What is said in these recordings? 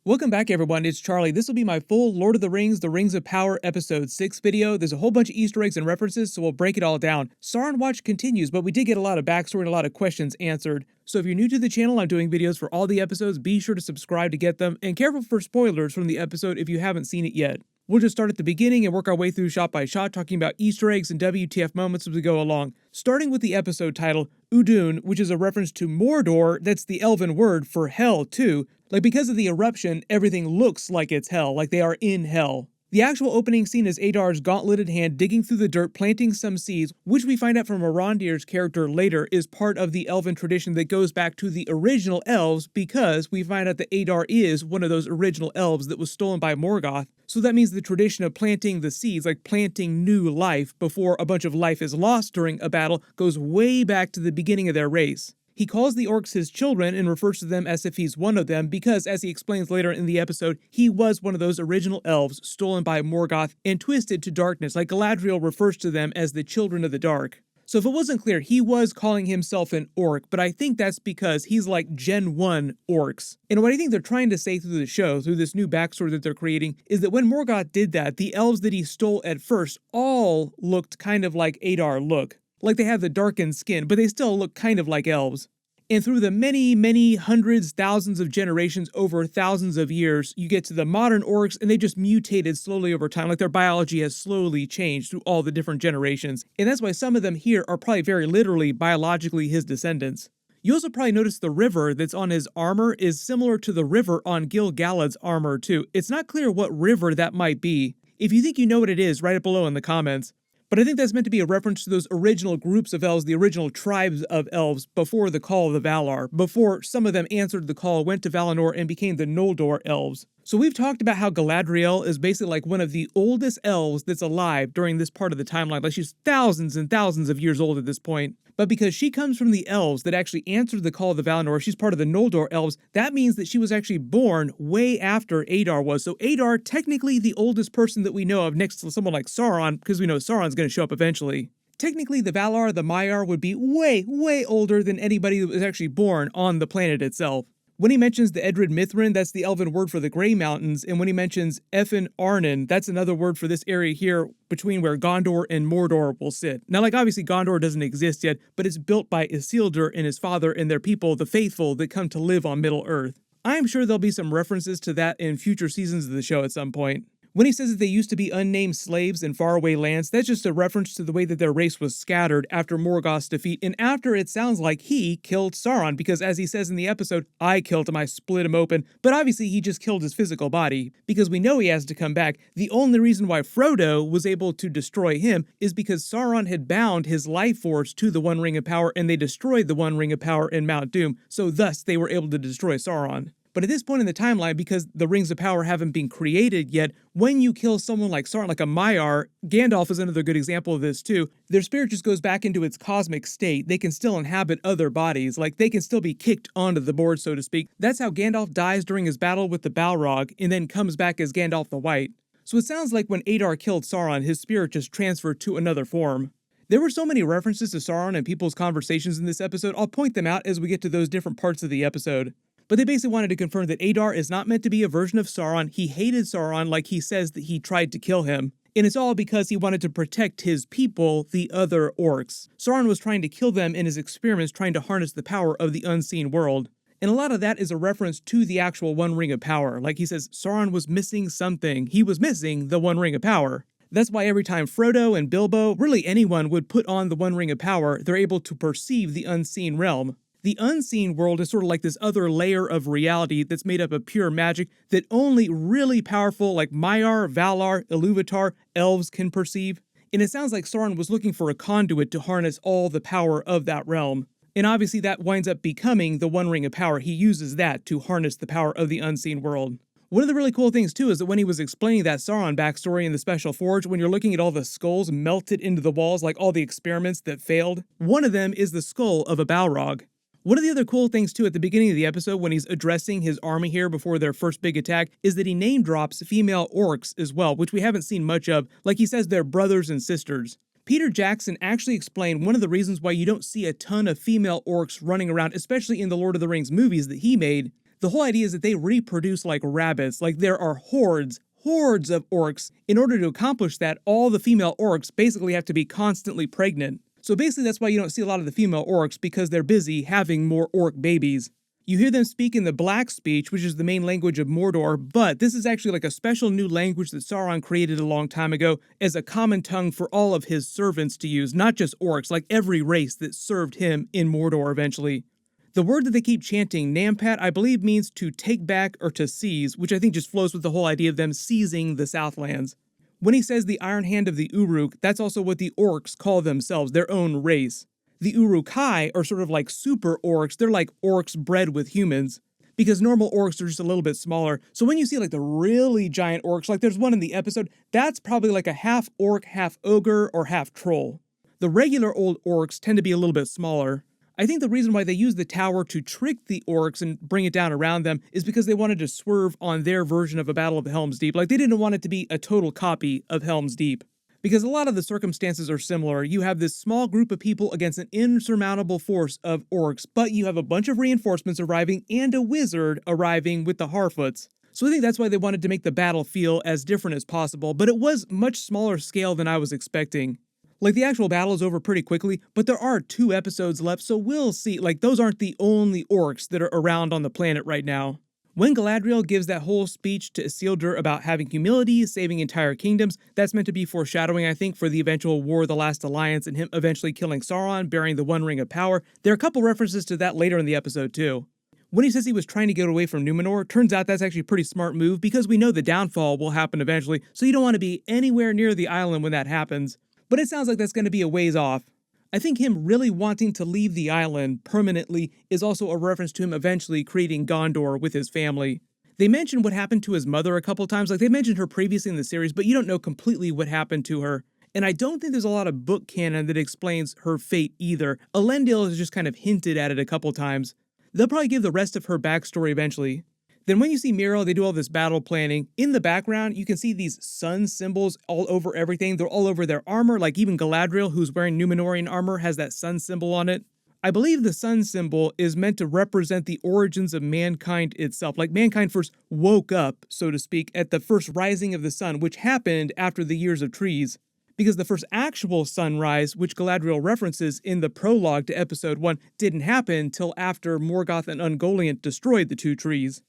Welcome back everyone, it's Charlie. This will be my full Lord of the Rings of Power episode 6 video. There's a whole bunch of Easter eggs and references, so we'll break it all down. Sauron Watch continues, but we did get a lot of backstory and a lot of questions answered. So if you're new to the channel, I'm doing videos for all the episodes, be sure to subscribe to get them, and careful for spoilers from the episode if you haven't seen it yet. We'll just start at the beginning and work our way through shot by shot, talking about Easter eggs and WTF moments as we go along. Starting with the episode title, Udun, which is a reference to Mordor. That's the elven word for hell too. Like, because of the eruption, everything looks like it's hell, like they are in hell. The actual opening scene is Adar's gauntleted hand digging through the dirt, planting some seeds, which we find out from Arondir's character later is part of the elven tradition that goes back to the original elves, because we find out that Adar is one of those original elves that was stolen by Morgoth. So that means the tradition of planting the seeds, like planting new life before a bunch of life is lost during a battle, goes way back to the beginning of their race. He calls the orcs his children and refers to them as if he's one of them because, as he explains later in the episode, he was one of those original elves stolen by Morgoth and twisted to darkness, like Galadriel refers to them as the children of the dark. So if it wasn't clear, he was calling himself an orc, but I think that's because he's like Gen 1 orcs. And what I think they're trying to say through the show, through this new backstory that they're creating, is that when Morgoth did that, the elves that he stole at first all looked kind of like Adar look. Like they have the darkened skin, but they still look kind of like elves. And through the many hundreds, thousands of generations over thousands of years, you get to the modern orcs and they just mutated slowly over time, like their biology has slowly changed through all the different generations. And that's why some of them here are probably very literally biologically his descendants. You also probably notice the river that's on his armor is similar to the river on Gil-galad's armor too. It's not clear what river that might be. If you think you know what it is, write it below in the comments. But I think that's meant to be a reference to those original groups of elves, the original tribes of elves before the Call of the Valar, before some of them answered the call, went to Valinor, and became the Noldor elves. So we've talked about how Galadriel is basically like one of the oldest elves that's alive during this part of the timeline. Like, she's thousands and thousands of years old at this point. But because she comes from the elves that actually answered the Call of the Valinor, she's part of the Noldor elves, that means that she was actually born way after Adar was. So Adar, technically the oldest person that we know of next to someone like Sauron, because we know Sauron's going to show up eventually. Technically, the Valar, the Maiar, would be way older than anybody that was actually born on the planet itself. When he mentions the Edred Mithrin, that's the elven word for the Grey Mountains, and when he mentions Effen Arnon, that's another word for this area here between where Gondor and Mordor will sit. Now, like, obviously Gondor doesn't exist yet, but it's built by Isildur and his father and their people, the faithful, that come to live on Middle-earth. I am sure there'll be some references to that in future seasons of the show at some point. When he says that they used to be unnamed slaves in faraway lands, that's just a reference to the way that their race was scattered after Morgoth's defeat, and after it sounds like he killed Sauron, because as he says in the episode, I killed him, I split him open, but obviously he just killed his physical body, because we know he has to come back. The only reason why Frodo was able to destroy him is because Sauron had bound his life force to the One Ring of Power, and they destroyed the One Ring of Power in Mount Doom, so thus they were able to destroy Sauron. But at this point in the timeline, because the Rings of Power haven't been created yet, when you kill someone like Sauron, like a Maiar, Gandalf is another good example of this too, their spirit just goes back into its cosmic state. They can still inhabit other bodies, like they can still be kicked onto the board, so to speak. That's how Gandalf dies during his battle with the Balrog, and then comes back as Gandalf the White. So it sounds like when Adar killed Sauron, his spirit just transferred to another form. There were so many references to Sauron and people's conversations in this episode, I'll point them out as we get to those different parts of the episode. But they basically wanted to confirm that Adar is not meant to be a version of Sauron. He hated Sauron, like he says that he tried to kill him. And it's all because he wanted to protect his people, the other orcs. Sauron was trying to kill them in his experiments, trying to harness the power of the unseen world. And a lot of that is a reference to the actual One Ring of Power. Like he says, Sauron was missing something. He was missing the One Ring of Power. That's why every time Frodo and Bilbo, really anyone, would put on the One Ring of Power, they're able to perceive the unseen realm. The unseen world is sort of like this other layer of reality that's made up of pure magic that only really powerful like Maiar, Valar, Iluvatar, elves can perceive. And it sounds like Sauron was looking for a conduit to harness all the power of that realm. And obviously that winds up becoming the One Ring of Power. He uses that to harness the power of the unseen world. One of the really cool things too is that when he was explaining that Sauron backstory in the Special Forge, when you're looking at all the skulls melted into the walls, like all the experiments that failed, one of them is the skull of a Balrog. One of the other cool things too at the beginning of the episode when he's addressing his army here before their first big attack is that he name drops female orcs as well, which we haven't seen much of, like he says they're brothers and sisters. Peter Jackson actually explained one of the reasons why you don't see a ton of female orcs running around, especially in the Lord of the Rings movies that he made. The whole idea is that they reproduce like rabbits, like there are hordes of orcs. In order to accomplish that, all the female orcs basically have to be constantly pregnant. So basically that's why you don't see a lot of the female orcs, because they're busy having more orc babies. You hear them speak in the Black speech, which is the main language of Mordor, but this is actually like a special new language that Sauron created a long time ago as a common tongue for all of his servants to use, not just orcs, like every race that served him in Mordor eventually. The word that they keep chanting, Nampat, I believe means to take back or to seize, which I think just flows with the whole idea of them seizing the Southlands. When he says the Iron Hand of the Uruk, that's also what the orcs call themselves, their own race. The Uruk-hai are sort of like super orcs. They're like orcs bred with humans, because normal orcs are just a little bit smaller. So when you see like the really giant orcs, like there's one in the episode, that's probably like a half orc, half ogre, or half troll. The regular old orcs tend to be a little bit smaller. I think the reason why they used the tower to trick the orcs and bring it down around them is because they wanted to swerve on their version of a Battle of Helm's Deep. Like they didn't want it to be a total copy of Helm's Deep. Because a lot of the circumstances are similar. You have this small group of people against an insurmountable force of orcs, but you have a bunch of reinforcements arriving and a wizard arriving with the Harfoots. So I think that's why they wanted to make the battle feel as different as possible, but it was much smaller scale than I was expecting. Like, the actual battle is over pretty quickly, but there are 2 episodes left, so we'll see. Like, those aren't the only orcs that are around on the planet right now. When Galadriel gives that whole speech to Isildur about having humility, saving entire kingdoms, that's meant to be foreshadowing, I think, for the eventual War of the Last Alliance and him eventually killing Sauron, bearing the One Ring of Power. There are a couple references to that later in the episode, too. When he says he was trying to get away from Numenor, turns out that's actually a pretty smart move because we know the downfall will happen eventually, so you don't want to be anywhere near the island when that happens. But it sounds like that's going to be a ways off. I think him really wanting to leave the island permanently is also a reference to him eventually creating Gondor with his family. They mention what happened to his mother a couple times, like they mentioned her previously in the series, but you don't know completely what happened to her. And I don't think there's a lot of book canon that explains her fate either. Elendil has just kind of hinted at it a couple times. They'll probably give the rest of her backstory eventually. Then when you see Miro, they do all this battle planning. In the background, you can see these sun symbols all over everything. They're all over their armor, like even Galadriel, who's wearing Númenórean armor, has that sun symbol on it. I believe the sun symbol is meant to represent the origins of mankind itself. Like mankind first woke up, so to speak, at the first rising of the sun, which happened after the years of trees. Because the first actual sunrise, which Galadriel references in the prologue to episode 1, didn't happen till after Morgoth and Ungoliant destroyed the 2 trees.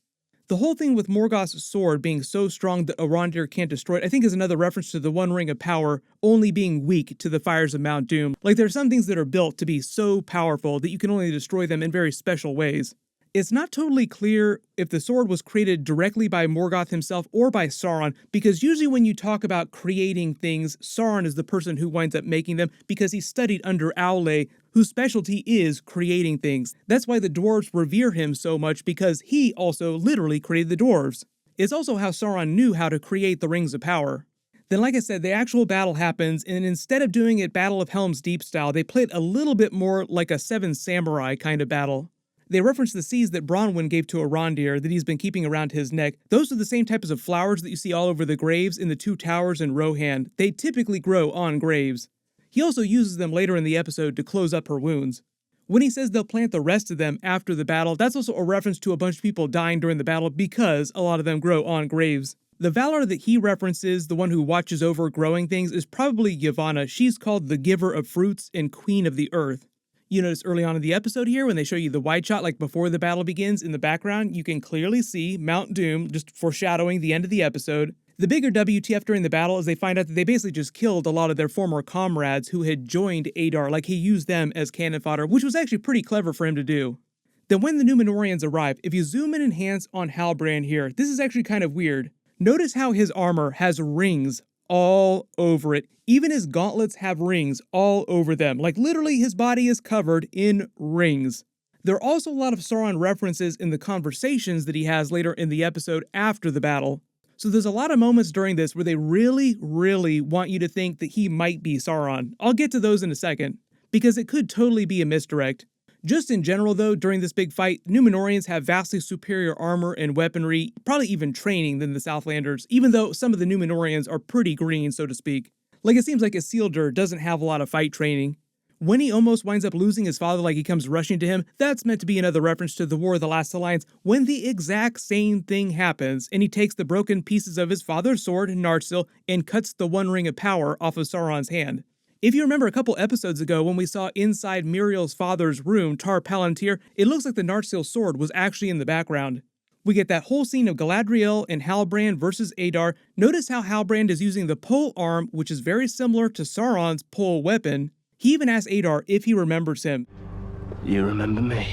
The whole thing with Morgoth's sword being so strong that Arondir can't destroy it, I think is another reference to the One Ring of Power only being weak to the fires of Mount Doom. Like there are some things that are built to be so powerful that you can only destroy them in very special ways. It's not totally clear if the sword was created directly by Morgoth himself or by Sauron, because usually when you talk about creating things, Sauron is the person who winds up making them because he studied under Aule, whose specialty is creating things. That's why the dwarves revere him so much, because he also literally created the dwarves. It's also how Sauron knew how to create the Rings of Power. Then, like I said, the actual battle happens, and instead of doing it Battle of Helm's Deep style, they play it a little bit more like a Seven Samurai kind of battle. They reference the seeds that Bronwyn gave to Arondir that he's been keeping around his neck. Those are the same types of flowers that you see all over the graves in the 2 towers in Rohan. They typically grow on graves. He also uses them later in the episode to close up her wounds. When he says they'll plant the rest of them after the battle, that's also a reference to a bunch of people dying during the battle because a lot of them grow on graves. The Valar that he references, the one who watches over growing things, is probably Yavanna. She's called the Giver of Fruits and Queen of the Earth. You notice early on in the episode here, when they show you the wide shot, like before the battle begins, in the background, you can clearly see Mount Doom, just foreshadowing the end of the episode. The bigger WTF during the battle is they find out that they basically just killed a lot of their former comrades who had joined Adar, like he used them as cannon fodder, which was actually pretty clever for him to do. Then when the Númenóreans arrive, if you zoom in and enhance on Halbrand here, this is actually kind of weird. Notice how his armor has rings all over it. Even his gauntlets have rings all over them. Like literally his body is covered in rings. There are also a lot of Sauron references in the conversations that he has later in the episode after the battle. So there's a lot of moments during this where they really want you to think that he might be Sauron. I'll get to those in a second, because it could totally be a misdirect. Just in general though, during this big fight, Númenóreans have vastly superior armor and weaponry, probably even training than the Southlanders, even though some of the Númenóreans are pretty green, so to speak. Like it seems like Isildur doesn't have a lot of fight training. When he almost winds up losing his father, like he comes rushing to him, that's meant to be another reference to the War of the Last Alliance, when the exact same thing happens, and he takes the broken pieces of his father's sword, Narsil, and cuts the One Ring of Power off of Sauron's hand. If you remember a couple episodes ago when we saw inside Muriel's father's room, Tar Palantir, it looks like the Narsil sword was actually in the background. We get that whole scene of Galadriel and Halbrand versus Adar. Notice how Halbrand is using the pole arm, which is very similar to Sauron's pole weapon. He even asks Adar if he remembers him. You remember me?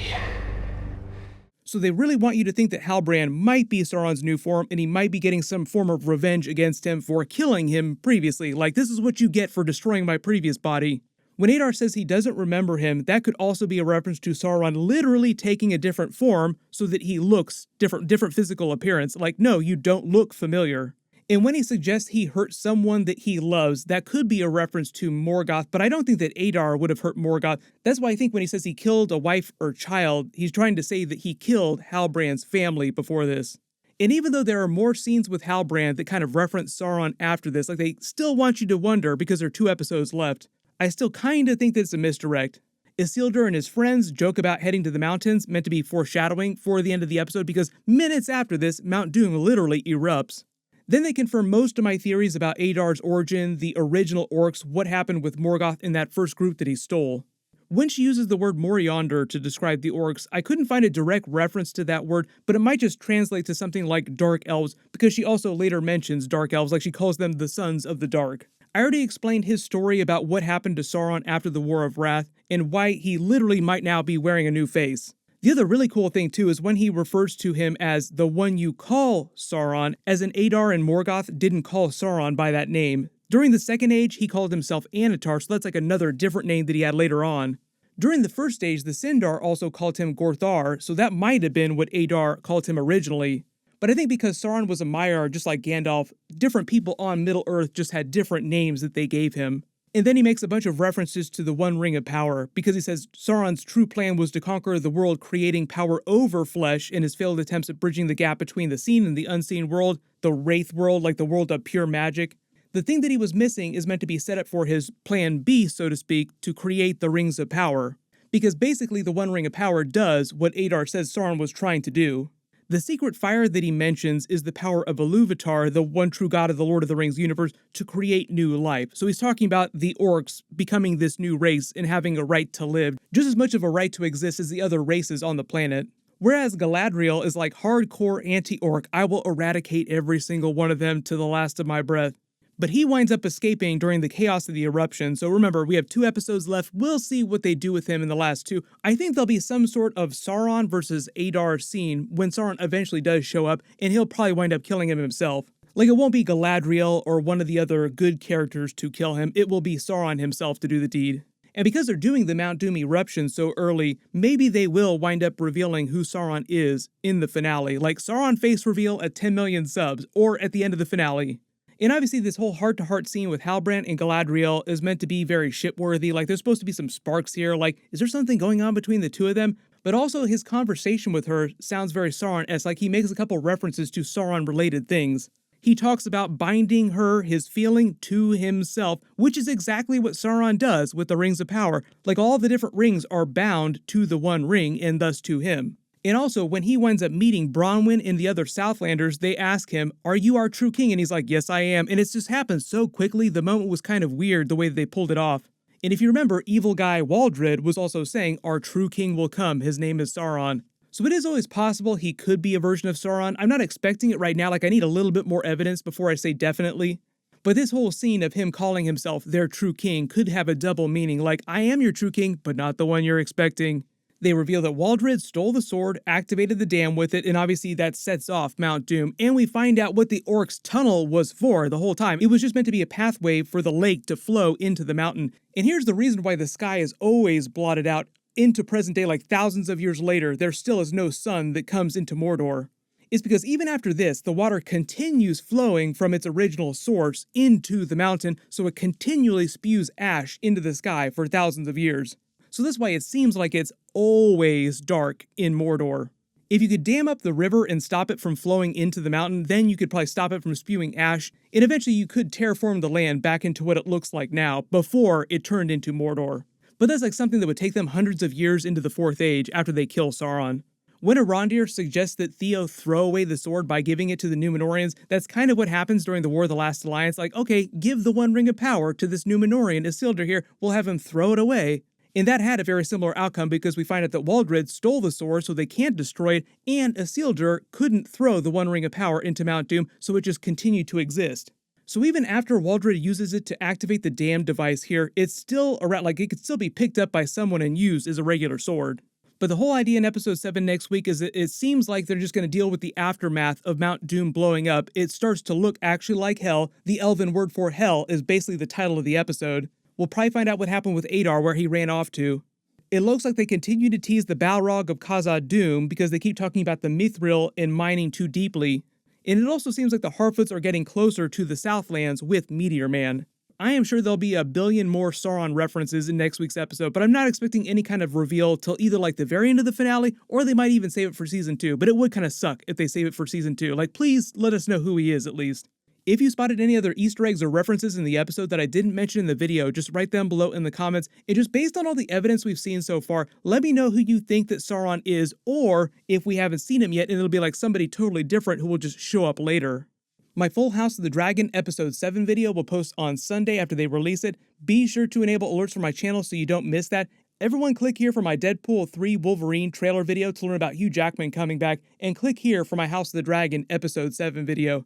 So they really want you to think that Halbrand might be Sauron's new form, and he might be getting some form of revenge against him for killing him previously. Like, this is what you get for destroying my previous body. When Adar says he doesn't remember him, that could also be a reference to Sauron literally taking a different form so that he looks different physical appearance. Like, no, you don't look familiar. And when he suggests he hurt someone that he loves, that could be a reference to Morgoth, but I don't think that Adar would have hurt Morgoth. That's why I think when he says he killed a wife or child, he's trying to say that he killed Halbrand's family before this. And even though there are more scenes with Halbrand that kind of reference Sauron after this, like they still want you to wonder because there are 2 episodes left, I still kind of think that it's a misdirect. Isildur and his friends joke about heading to the mountains, meant to be foreshadowing for the end of the episode, because minutes after this, Mount Doom literally erupts. Then they confirm most of my theories about Adar's origin, the original orcs, what happened with Morgoth in that first group that he stole. When she uses the word Moriander to describe the orcs, I couldn't find a direct reference to that word, but it might just translate to something like dark elves, because she also later mentions dark elves, like she calls them the sons of the dark. I already explained his story about what happened to Sauron after the War of Wrath, and why he literally might now be wearing a new face. The other really cool thing too is when he refers to him as the one you call Sauron, as in Adar and Morgoth didn't call Sauron by that name. During the Second Age, he called himself Anatar, so that's like another different name that he had later on. During the First Age, the Sindar also called him Gorthar, so that might have been what Adar called him originally. But I think because Sauron was a Maiar just like Gandalf, different people on Middle-earth just had different names that they gave him. And then he makes a bunch of references to the One Ring of Power, because he says Sauron's true plan was to conquer the world, creating power over flesh, in his failed attempts at bridging the gap between the seen and the unseen world, the Wraith world, like the world of pure magic. The thing that he was missing is meant to be set up for his plan B, so to speak, to create the Rings of Power. Because basically the One Ring of Power does what Adar says Sauron was trying to do. The secret fire that he mentions is the power of Iluvatar, the one true god of the Lord of the Rings universe, to create new life. So he's talking about the orcs becoming this new race and having a right to live, just as much of a right to exist as the other races on the planet. Whereas Galadriel is like hardcore anti-orc, I will eradicate every single one of them to the last of my breath. But he winds up escaping during the chaos of the eruption, so remember, we have 2 episodes left. We'll see what they do with him in the last 2. I think there'll be some sort of Sauron versus Adar scene when Sauron eventually does show up, and he'll probably wind up killing him himself. Like, it won't be Galadriel or one of the other good characters to kill him, it will be Sauron himself to do the deed. And because they're doing the Mount Doom eruption so early, maybe they will wind up revealing who Sauron is in the finale, like Sauron face reveal at 10 million subs, or at the end of the finale. And obviously this whole heart-to-heart scene with Halbrand and Galadriel is meant to be very ship-worthy, like there's supposed to be some sparks here, like is there something going on between the 2 of them? But also his conversation with her sounds very Sauron-esque, like he makes a couple references to Sauron-related things. He talks about binding her, his feeling, to himself, which is exactly what Sauron does with the Rings of Power. Like all the different rings are bound to the one ring and thus to him. And also, when he winds up meeting Bronwyn and the other Southlanders, they ask him, "Are you our true king?" And he's like, "Yes, I am." And it's just happened so quickly, the moment was kind of weird the way that they pulled it off. And if you remember, evil guy Waldred was also saying, "Our true king will come, his name is Sauron." So it is always possible he could be a version of Sauron. I'm not expecting it right now, like I need a little bit more evidence before I say definitely. But this whole scene of him calling himself their true king could have a double meaning, like, I am your true king, but not the one you're expecting. They reveal that Waldred stole the sword, activated the dam with it, and obviously that sets off Mount Doom, and we find out what the orcs' tunnel was for the whole time. It was just meant to be a pathway for the lake to flow into the mountain. And here's the reason why the sky is always blotted out into present day, like thousands of years later, there still is no sun that comes into Mordor. It's because even after this, the water continues flowing from its original source into the mountain, so it continually spews ash into the sky for thousands of years. So that's why it seems like it's always dark in Mordor. If you could dam up the river and stop it from flowing into the mountain, then you could probably stop it from spewing ash, and eventually you could terraform the land back into what it looks like now, before it turned into Mordor. but that's like something that would take them hundreds of years into the Fourth Age after they kill Sauron. When Arondir suggests that Theo throw away the sword by giving it to the Númenóreans, that's kind of what happens during the War of the Last Alliance. Like, okay, give the One Ring of Power to this Númenórean, Isildur here, we'll have him throw it away. And that had a very similar outcome because we find out that Waldred stole the sword so they can't destroy it, and Isildur couldn't throw the One Ring of Power into Mount Doom, so it just continued to exist. So even after Waldred uses it to activate the damned device here, it's still around, like it could still be picked up by someone and used as a regular sword. But the whole idea in episode 7 next week is that it seems like they're just going to deal with the aftermath of Mount Doom blowing up. It starts to look actually like hell. The elven word for hell is basically the title of the episode. We'll probably find out what happened with Adar, where he ran off to. It looks like they continue to tease the Balrog of Khazad Dûm because they keep talking about the Mithril and mining too deeply. And it also seems like the Harfoots are getting closer to the Southlands with Meteor Man. I am sure there'll be a billion more Sauron references in next week's episode, but I'm not expecting any kind of reveal till either like the very end of the finale, or they might even save it for season 2, but it would kind of suck if they save it for season 2. Like, please let us know who he is at least. If you spotted any other Easter eggs or references in the episode that I didn't mention in the video, just write them below in the comments. And just based on all the evidence we've seen so far, let me know who you think that Sauron is, or if we haven't seen him yet and it'll be like somebody totally different who will just show up later. My full House of the Dragon episode 7 video will post on Sunday after they release it. Be sure to enable alerts for my channel so you don't miss that. Everyone click here for my Deadpool 3 Wolverine trailer video to learn about Hugh Jackman coming back, and click here for my House of the Dragon episode 7 video.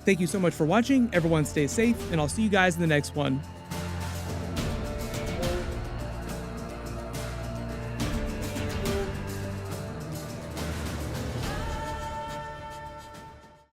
Thank you so much for watching, everyone stay safe, and I'll see you guys in the next one.